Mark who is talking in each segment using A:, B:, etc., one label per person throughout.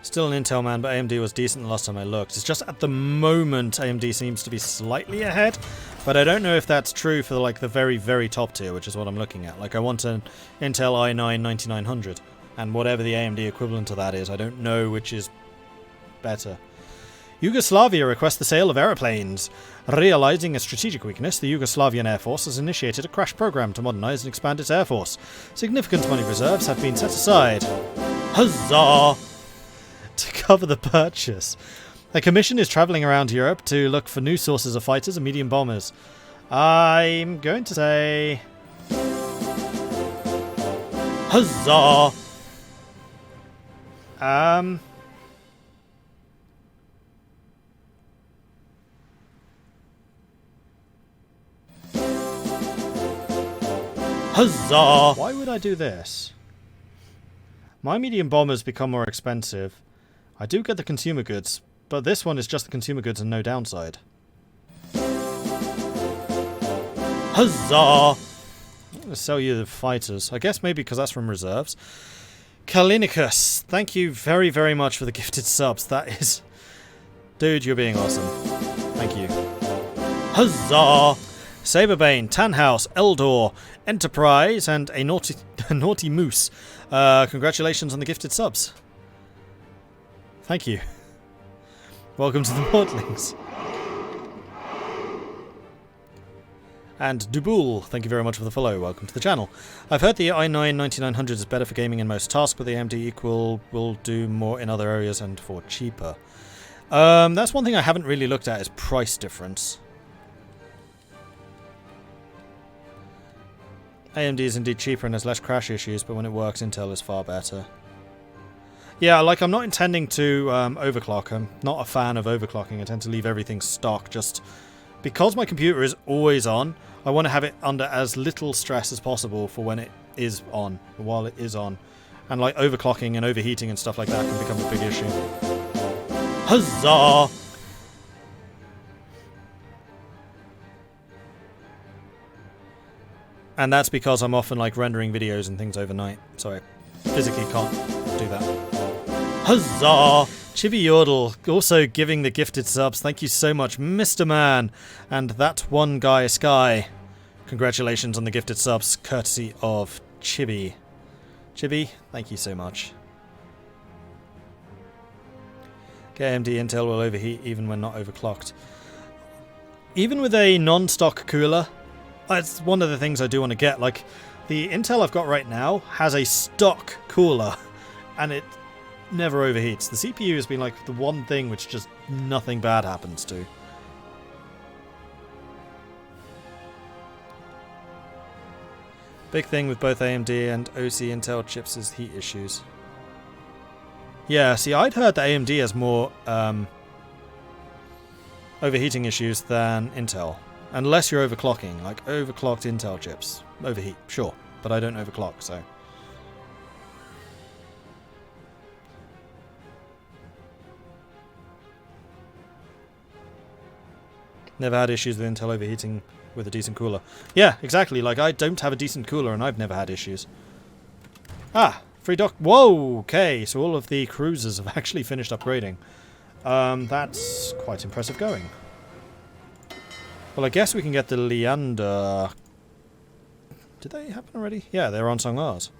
A: Still an Intel man, but AMD was decent the last time I looked. It's just at the moment AMD seems to be slightly ahead, but I don't know if that's true for like the very, very top tier, which is what I'm looking at. Like I want an Intel i9-9900, and whatever the AMD equivalent to that is, I don't know which is better. Yugoslavia requests the sale of aeroplanes. Realizing a strategic weakness, the Yugoslavian Air Force has initiated a crash program to modernize and expand its air force. Significant money reserves have been set aside. Huzzah! To cover the purchase. A commission is travelling around Europe to look for new sources of fighters and medium bombers. I'm going to say... Huzzah! Huzzah! Why would I do this? My medium bombers become more expensive. I do get the consumer goods, but this one is just the consumer goods and no downside. Huzzah! I'm going to sell you the fighters. I guess maybe because that's from reserves. Kalinicus, thank you very, very much for the gifted subs. That is... Dude, you're being awesome. Thank you. Huzzah! Saberbane, Tanhouse, Eldor, Enterprise, and a naughty moose. Congratulations on the gifted subs. Thank you. Welcome to the Mordlings. And Duboul, thank you very much for the follow. Welcome to the channel. I've heard the i9-9900 is better for gaming in most tasks, but the AMD equal will do more in other areas and for cheaper. That's one thing I haven't really looked at is price difference. AMD is indeed cheaper and has less crash issues, but when it works, Intel is far better. Yeah, like I'm not intending to overclock. I'm not a fan of overclocking. I tend to leave everything stock just because my computer is always on. I want to have it under as little stress as possible for when it is on, while it is on. And like overclocking and overheating and stuff like that can become a big issue. Huzzah! And that's because I'm often like rendering videos and things overnight, so I physically can't do that. Huzzah! Chibi Yordle also giving the gifted subs. Thank you so much, Mr. Man, and that one guy Sky. Congratulations on the gifted subs, courtesy of Chibi. Chibi, thank you so much. AMD Intel will overheat even when not overclocked. Even with a non-stock cooler, that's one of the things I do want to get. Like, the Intel I've got right now has a stock cooler, and it never overheats. The CPU has been like the one thing which just nothing bad happens to. Big thing with both AMD and OC Intel chips is heat issues. Yeah, see, I'd heard that AMD has more overheating issues than Intel. Unless you're overclocking, like overclocked Intel chips. Overheat, sure, but I don't overclock, so. Never had issues with Intel overheating with a decent cooler. Yeah, exactly, like I don't have a decent cooler and I've never had issues. Ah, free dock. Whoa, okay, so all of the cruisers have actually finished upgrading. That's quite impressive going. Well, I guess we can get the Leander. Did they happen already? Yeah, they're on Songars.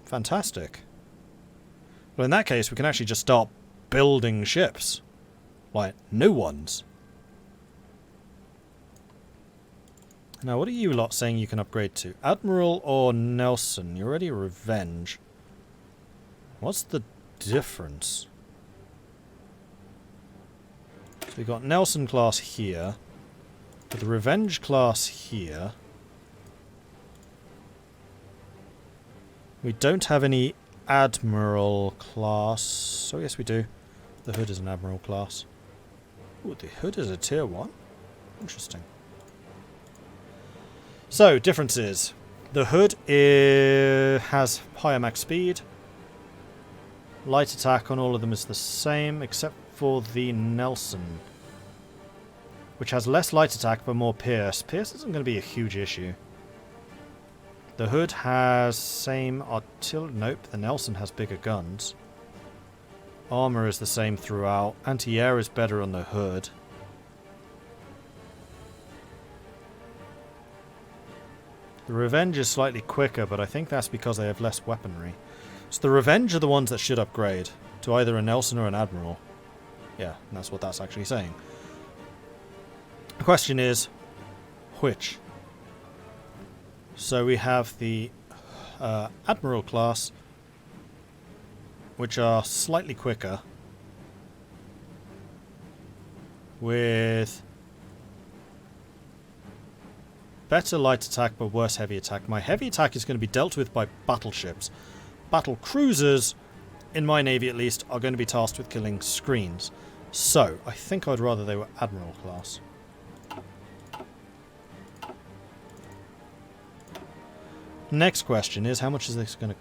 A: Fantastic. Well, in that case, we can actually just start building ships. Like, new ones. Now, what are you lot saying you can upgrade to? Admiral or Nelson? You're already a Revenge. What's the difference? So we got Nelson class here, with the Revenge class here. We don't have any Admiral class. Oh yes we do. The Hood is an Admiral class. Ooh, the Hood is a tier 1? Interesting. So, differences. The Hood has higher max speed. Light attack on all of them is the same, except for the Nelson, which has less light attack but more pierce. Pierce isn't going to be a huge issue. The Hood has same artillery. Nope, the Nelson has bigger guns. Armor is the same throughout. Anti-air is better on the hood. The Revenge is slightly quicker, but I think that's because they have less weaponry. So the Revenge are the ones that should upgrade to either a Nelson or an Admiral. Yeah, and that's what that's actually saying. The question is, which? So we have the Admiral class, which are slightly quicker, with better light attack but worse heavy attack. My heavy attack is going to be dealt with by battleships. Battle cruisers, in my navy at least, are going to be tasked with killing screens. So, I think I'd rather they were Admiral class. Next question is, how much is this going to...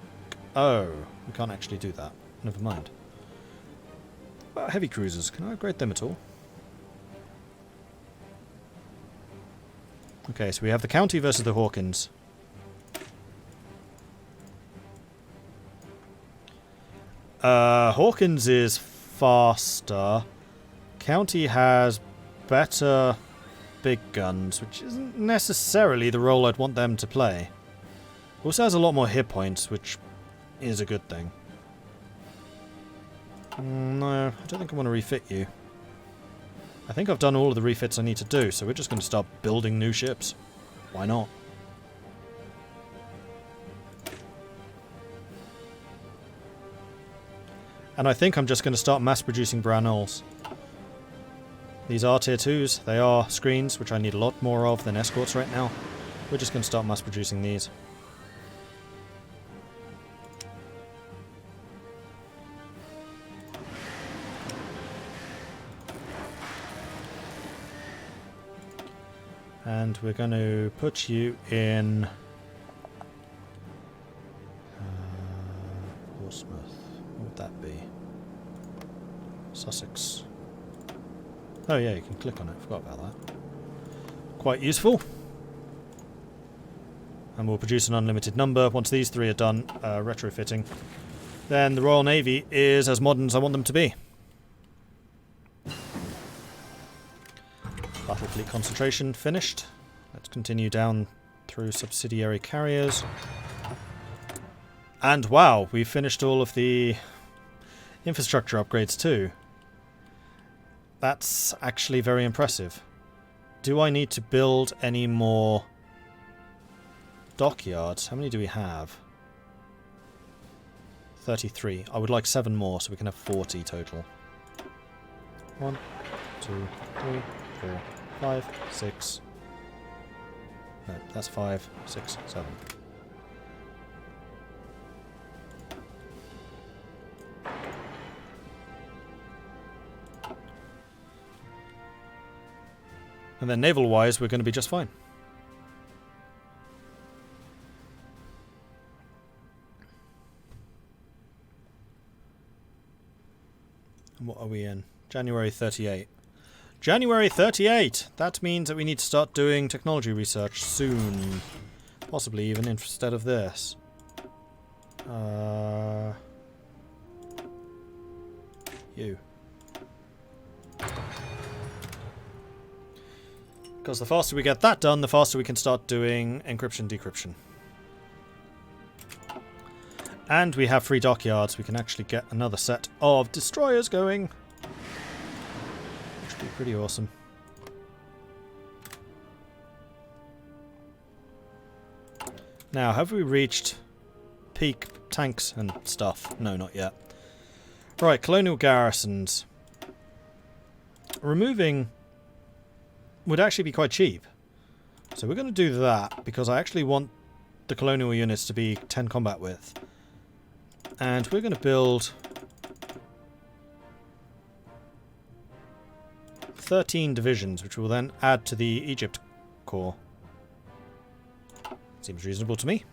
A: Oh, we can't actually do that. Never mind. What about heavy cruisers? Can I upgrade them at all? Okay, so we have the County versus the Hawkins. Hawkins is faster. County has better big guns, which isn't necessarily the role I'd want them to play. Also has a lot more hit points, which is a good thing. No, I don't think I want to refit you. I think I've done all of the refits I need to do, so we're just going to start building new ships. Why not? And I think I'm just going to start mass producing brown hulls. These are tier 2s. They are screens, which I need a lot more of than escorts right now. We're just going to start mass producing these. And we're going to put you in Portsmouth. What would that be? Sussex. Oh yeah, you can click on it. Forgot about that. Quite useful. And we'll produce an unlimited number. Once these three are done retrofitting, then the Royal Navy is as modern as I want them to be. Battle fleet concentration finished. Let's continue down through subsidiary carriers. And wow, we finished all of the infrastructure upgrades too. That's actually very impressive. Do I need to build any more dockyards? How many do we have? 33. I would like 7 more so we can have 40 total. 1, 2, 3, 4, 5, 6. No, that's 5, 6, 7. And then naval-wise, we're going to be just fine. And what are we in? January 38. January 38! That means that we need to start doing technology research soon. Possibly even instead of this. You. Because the faster we get that done, the faster we can start doing encryption, decryption. And we have 3 dockyards. We can actually get another set of destroyers going. Which would be pretty awesome. Now, have we reached peak tanks and stuff? No, not yet. Right, colonial garrisons. Removing would actually be quite cheap. So we're going to do that because I actually want the colonial units to be 10 combat width. And we're going to build 13 divisions, which will then add to the Egypt Corps. Seems reasonable to me.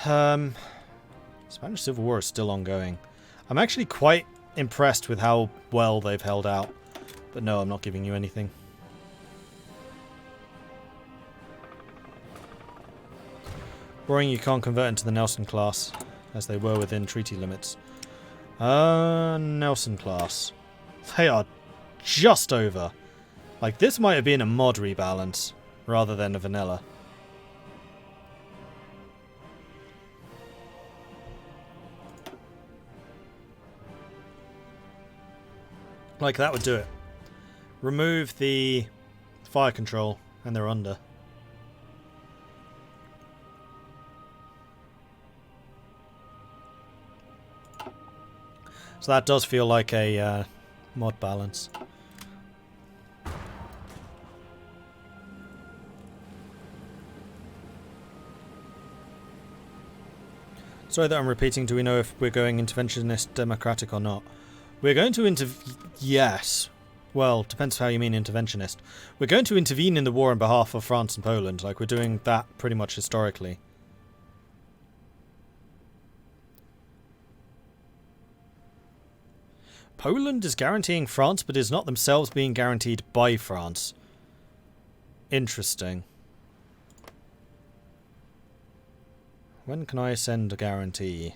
A: Spanish Civil War is still ongoing. I'm actually quite impressed with how well they've held out. But no, I'm not giving you anything. Boring, you can't convert into the Nelson class. as they were within treaty limits. Nelson class. They are just over. Like, this might have been a mod rebalance rather than a vanilla. Like, that would do it. Remove the fire control, and they're under. So that does feel like a mod balance. Sorry that I'm repeating. Do we know if we're going interventionist democratic or not? We're going to yes. Well, depends how you mean interventionist. We're going to intervene in the war on behalf of France and Poland. Like, we're doing that pretty much historically. Poland is guaranteeing France, but is not themselves being guaranteed by France. Interesting. When can I send a guarantee?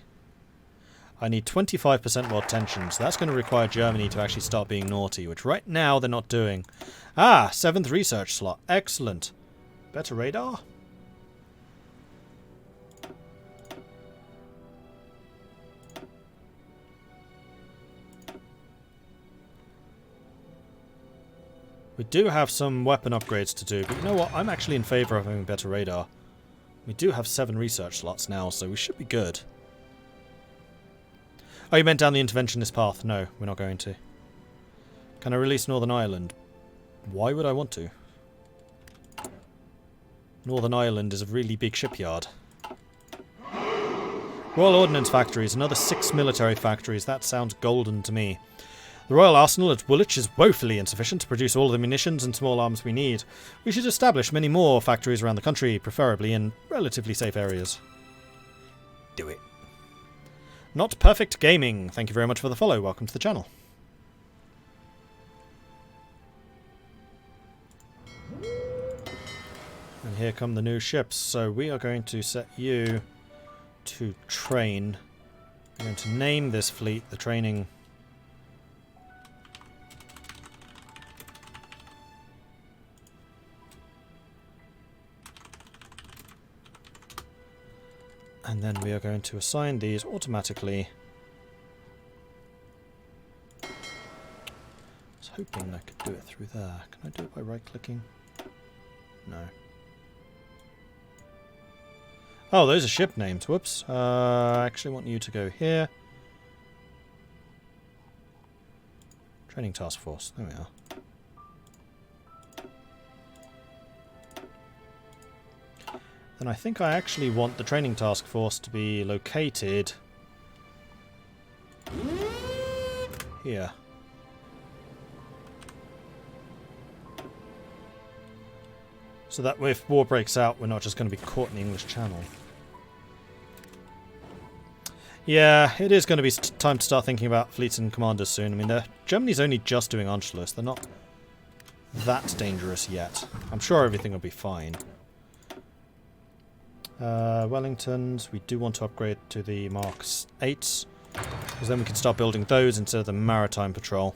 A: I need 25% world tension, so that's going to require Germany to actually start being naughty, which right now they're not doing. Ah, 7th research slot. Excellent. Better radar? We do have some weapon upgrades to do, but you know what? I'm actually in favour of having better radar. We do have 7 research slots now, so we should be good. Oh, you meant down the interventionist path? No, we're not going to. Can I release Northern Ireland? Why would I want to? Northern Ireland is a really big shipyard. Royal Ordnance Factories, another 6 military factories. That sounds golden to me. The Royal Arsenal at Woolwich is woefully insufficient to produce all the munitions and small arms we need. We should establish many more factories around the country, preferably in relatively safe areas. Do it. Not Perfect Gaming, thank you very much for the follow. Welcome to the channel. And here come the new ships. So we are going to set you to train. We're going to name this fleet the training. And then we are going to assign these automatically. I was hoping I could do it through there. Can I do it by right-clicking? No. Oh, those are ship names. Whoops. I actually want you to go here. Training Task Force. There we are. Then I think I actually want the training task force to be located here. So that if war breaks out, we're not just going to be caught in the English Channel. Yeah, it is going to be time to start thinking about fleets and commanders soon. I mean, Germany's only just doing Anschluss. They're not that dangerous yet. I'm sure everything will be fine. Wellingtons, we do want to upgrade to the Mark 8s, because then we can start building those instead of the Maritime Patrol.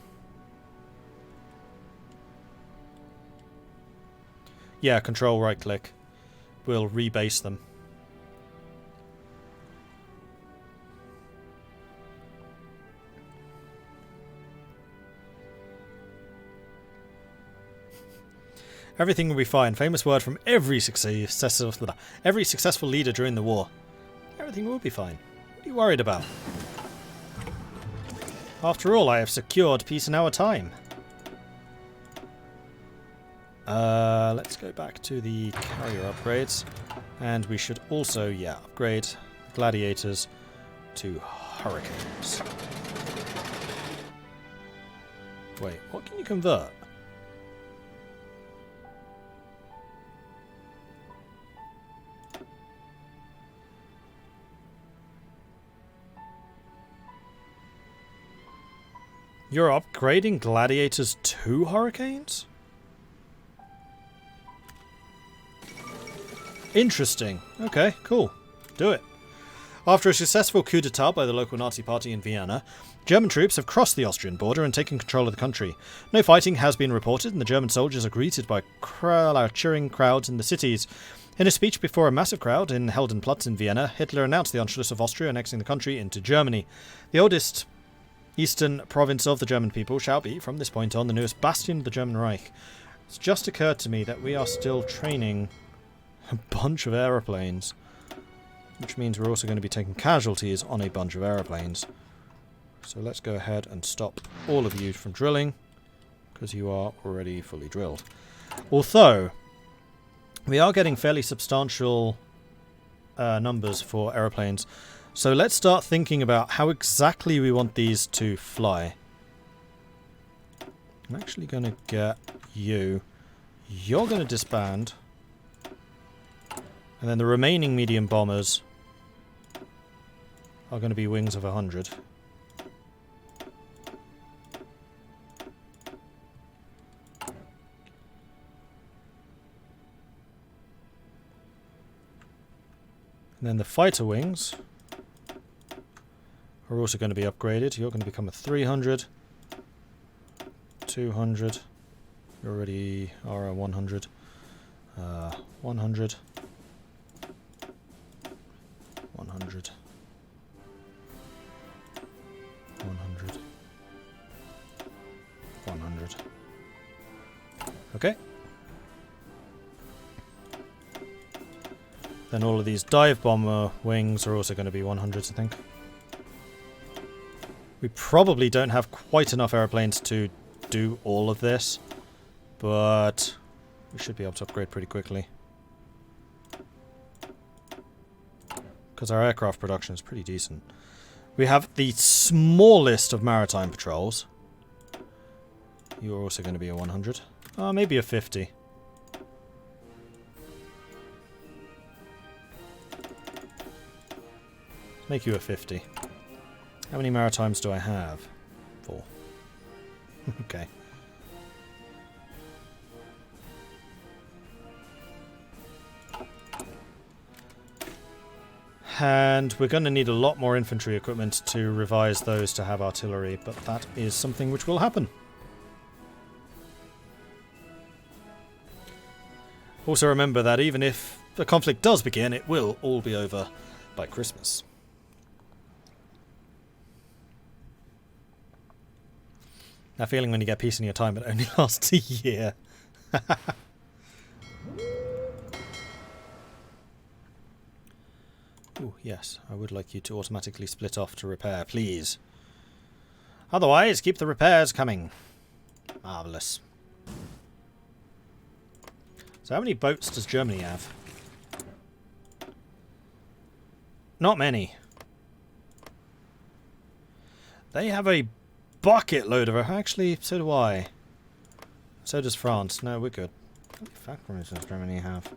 A: Yeah, control right click. We'll rebase them. Everything will be fine. Famous word from every successful leader during the war. Everything will be fine. What are you worried about? After all, I have secured peace in our time. Let's go back to the carrier upgrades. And we should also, yeah, upgrade gladiators to hurricanes. Wait, what can you convert? You're upgrading gladiators to hurricanes? Interesting. Okay, cool. Do it. After a successful coup d'etat by the local Nazi party in Vienna, German troops have crossed the Austrian border and taken control of the country. No fighting has been reported, and the German soldiers are greeted by cheering crowds in the cities. In a speech before a massive crowd in Heldenplatz in Vienna, Hitler announced the Anschluss of Austria, annexing the country into Germany. The oldest eastern province of the German people shall be, from this point on, the newest bastion of the German Reich. It's just occurred to me that we are still training a bunch of aeroplanes, which means we're also going to be taking casualties on a bunch of aeroplanes. So let's go ahead and stop all of you from drilling, because you are already fully drilled. Although, we are getting fairly substantial numbers for aeroplanes, so let's start thinking about how exactly we want these to fly. I'm actually going to get you. You're going to disband. And then the remaining medium bombers are going to be wings of 100. And then the fighter wings are also going to be upgraded. You're going to become a 300, 200. You already are a 100, 100, 100, 100, 100. Okay. Then all of these dive bomber wings are also going to be 100s, I think. We probably don't have quite enough airplanes to do all of this, but we should be able to upgrade pretty quickly. Because our aircraft production is pretty decent. We have the smallest of maritime patrols. You're also going to be a 100. Maybe a 50. Make you a 50. How many maritimes do I have? 4. Okay. And we're going to need a lot more infantry equipment to revise those to have artillery, but that is something which will happen. Also remember that even if the conflict does begin, it will all be over by Christmas. That feeling when you get peace in your time, it only lasts a year. Ooh, yes, I would like you to automatically split off to repair, please. Otherwise, keep the repairs coming. Marvellous. So how many boats does Germany have? Not many. They have a bucket load of her. Actually, so do I. So does France. No, we're good. How many factories does Germany have?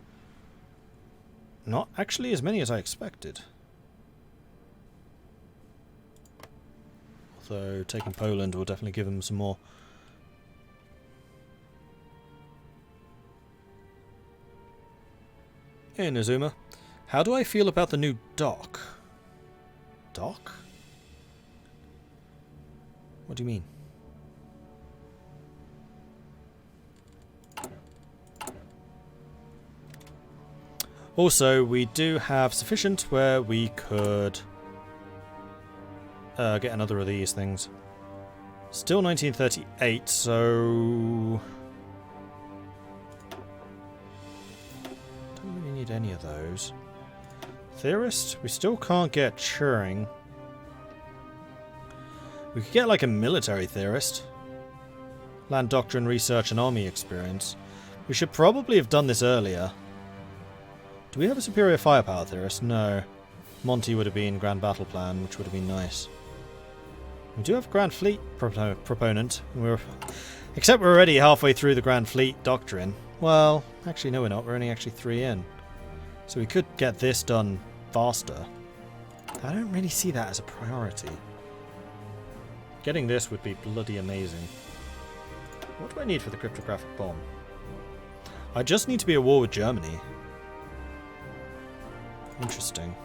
A: Not actually as many as I expected. Although taking Poland will definitely give them some more. Hey Nozuma, how do I feel about the new dock? Dock? What do you mean? Also, we do have sufficient where we could get another of these things. Still 1938, so don't really need any of those. Theorist? We still can't get Turing. We could get like a military theorist. Land doctrine, research, and army experience. We should probably have done this earlier. Do we have a superior firepower theorist? No. Monty would have been Grand Battle Plan, which would have been nice. We do have a Grand Fleet proponent. Except we're already halfway through the Grand Fleet doctrine. Well, actually no we're not. We're only actually 3 in. So we could get this done faster. I don't really see that as a priority. Getting this would be bloody amazing. What do I need for the cryptographic bomb? I just need to be at war with Germany. Interesting.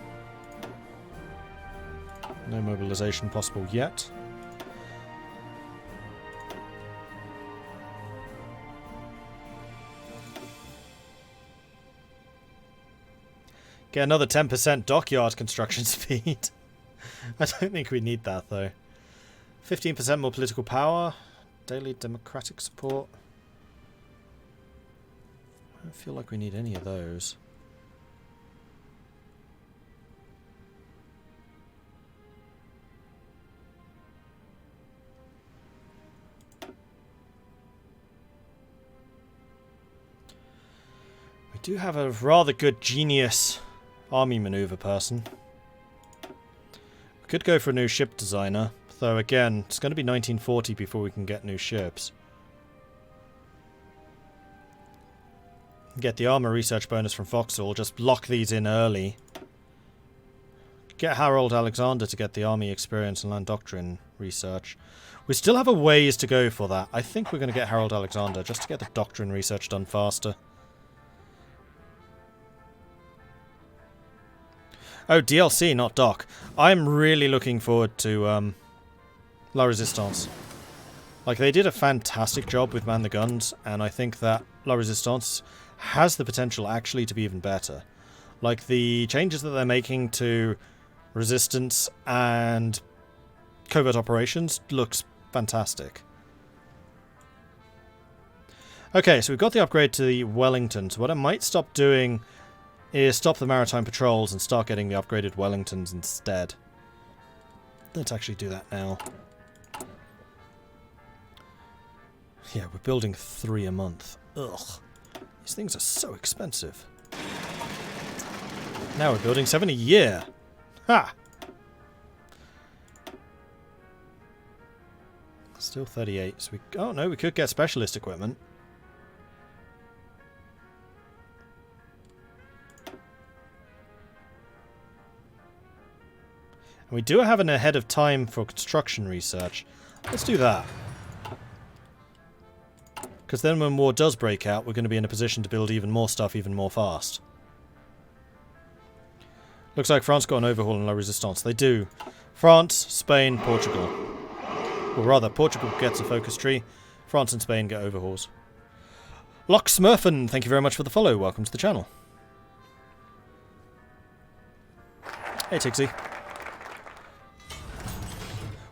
A: No mobilization possible yet. Get another 10% dockyard construction speed. I don't think we need that, though. 15% more political power. Daily democratic support. I don't feel like we need any of those. We do have a rather good genius army maneuver person. We could go for a new ship designer, though again, it's going to be 1940 before we can get new ships. Get the armor research bonus from Vauxhall, just lock these in early. Get Harold Alexander to get the army experience and land doctrine research. We still have a ways to go for that. I think we're going to get Harold Alexander just to get the doctrine research done faster. Oh, DLC, not Doc. I'm really looking forward to La Resistance. Like, they did a fantastic job with Man the Guns, and I think that La Resistance has the potential actually to be even better. Like, the changes that they're making to resistance and covert operations looks fantastic. Okay, so we've got the upgrade to the Wellingtons. What I might stop doing is stop the maritime patrols and start getting the upgraded Wellingtons instead. Let's actually do that now. Yeah, we're building 3 a month. Ugh. These things are so expensive. Now we're building 7 a year. Ha! Still 38. So we... Oh no, we could get specialist equipment. And we do have an ahead of time for construction research. Let's do that. Because then when war does break out, we're going to be in a position to build even more stuff even more fast. Looks like France got an overhaul in La Resistance. They do. France, Spain, Portugal. Or rather, Portugal gets a focus tree. France and Spain get overhauls. Lock Smurfen, thank you very much for the follow. Welcome to the channel. Hey, Tixie.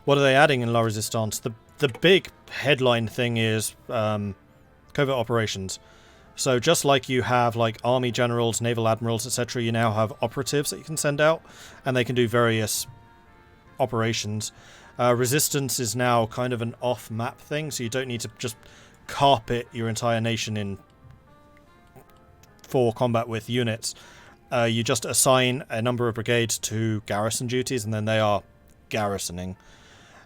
A: What are they adding in La Resistance? The big headline thing is covert operations. So just like you have like army generals, naval admirals, etc., you now have operatives that you can send out, and they can do various operations. Resistance is now kind of an off-map thing, so you don't need to just carpet your entire nation in for combat with units. You just assign a number of brigades to garrison duties, and then they are garrisoning.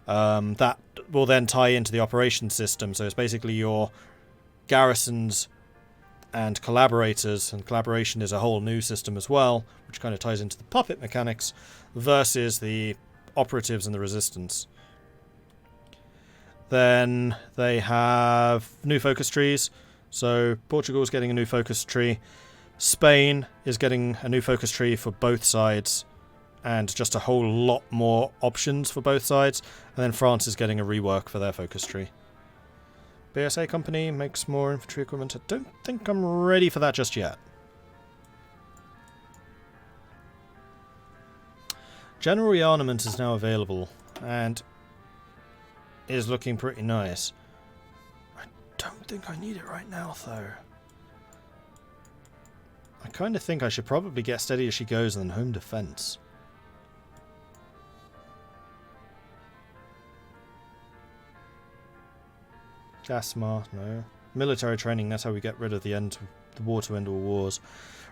A: That will then tie into the operations system, so it's basically your garrisons and collaborators, and collaboration is a whole new system as well, which kind of ties into the puppet mechanics, versus the operatives and the resistance. Then they have new focus trees, so Portugal's getting a new focus tree, Spain is getting a new focus tree for both sides, and just a whole lot more options for both sides. And then France is getting a rework for their focus tree. BSA company makes more infantry equipment. I don't think I'm ready for that just yet. General rearmament is now available and is looking pretty nice. I don't think I need it right now, though. I kind of think I should probably get steady as she goes and then home defense. Gasmar, no. Military training, that's how we get rid of the war to end all wars.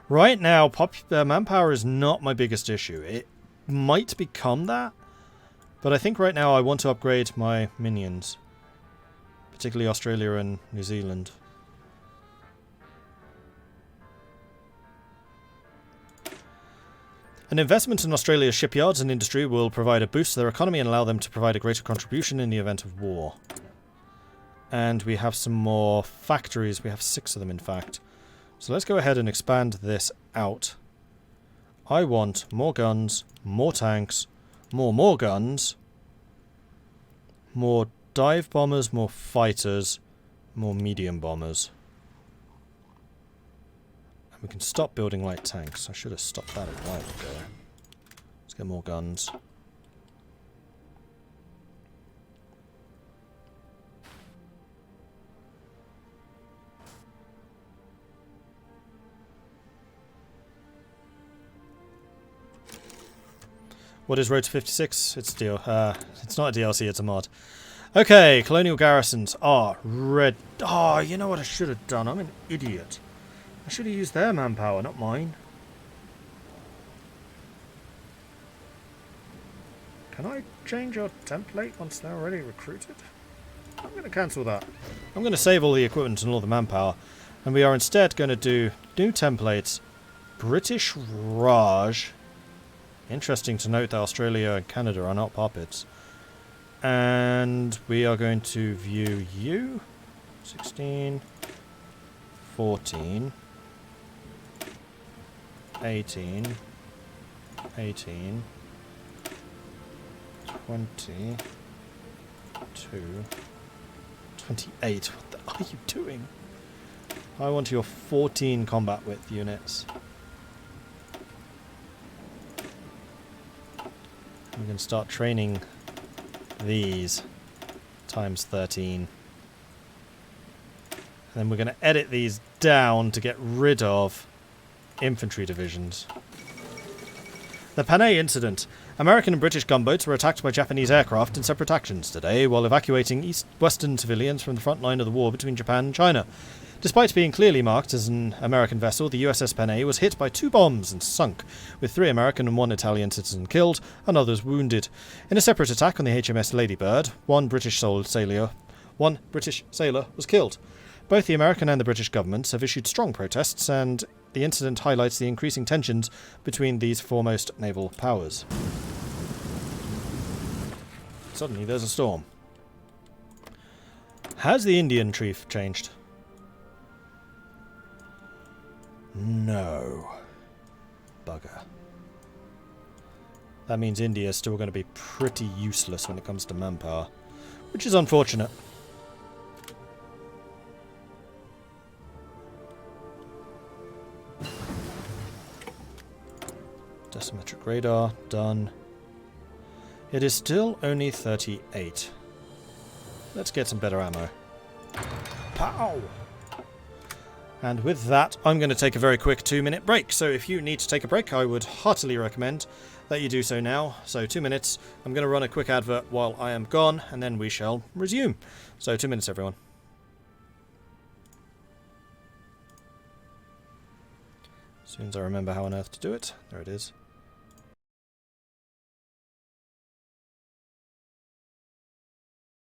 A: Right now, manpower is not my biggest issue. It might become that, but I think right now I want to upgrade my minions. Particularly Australia and New Zealand. An investment in Australia's shipyards and industry will provide a boost to their economy and allow them to provide a greater contribution in the event of war. And we have some more factories. We have 6 of them, in fact. So let's go ahead and expand this out. I want more guns, more tanks, more guns, more dive bombers, more fighters, more medium bombers. And we can stop building light tanks. I should have stopped that a while ago. Let's get more guns. What is Road to 56? It's it's not a DLC, it's a mod. Okay, colonial garrisons are red. Oh, you know what I should have done? I'm an idiot. I should have used their manpower, not mine. Can I change your template once they're already recruited? I'm going to cancel that. I'm going to save all the equipment and all the manpower. And we are instead going to do new templates. British Raj. Interesting to note that Australia and Canada are not puppets. And we are going to view you. 16, 14, 18, 18, 20, 28. What the are you doing? I want your 14 combat width units. We can start training these times 13. And then we're going to edit these down to get rid of infantry divisions. The Panay incident. American and British gunboats were attacked by Japanese aircraft in separate actions today while evacuating western civilians from the front line of the war between Japan and China. Despite being clearly marked as an American vessel, the USS Panay was hit by 2 bombs and sunk, with 3 American and 1 Italian citizen killed and others wounded. In a separate attack on the HMS Ladybird, one British sailor was killed. Both the American and the British governments have issued strong protests, and the incident highlights the increasing tensions between these foremost naval powers. Suddenly there's a storm. Has the Indian chief changed? No. Bugger. That means India is still going to be pretty useless when it comes to manpower, which is unfortunate. Decimetric radar, done. It is still only 38. Let's get some better ammo. Pow! And with that, I'm going to take a very quick 2-minute break. So if you need to take a break, I would heartily recommend that you do so now. So 2 minutes. I'm going to run a quick advert while I am gone, and then we shall resume. So 2 minutes, everyone. As soon as I remember how on earth to do it. There it is.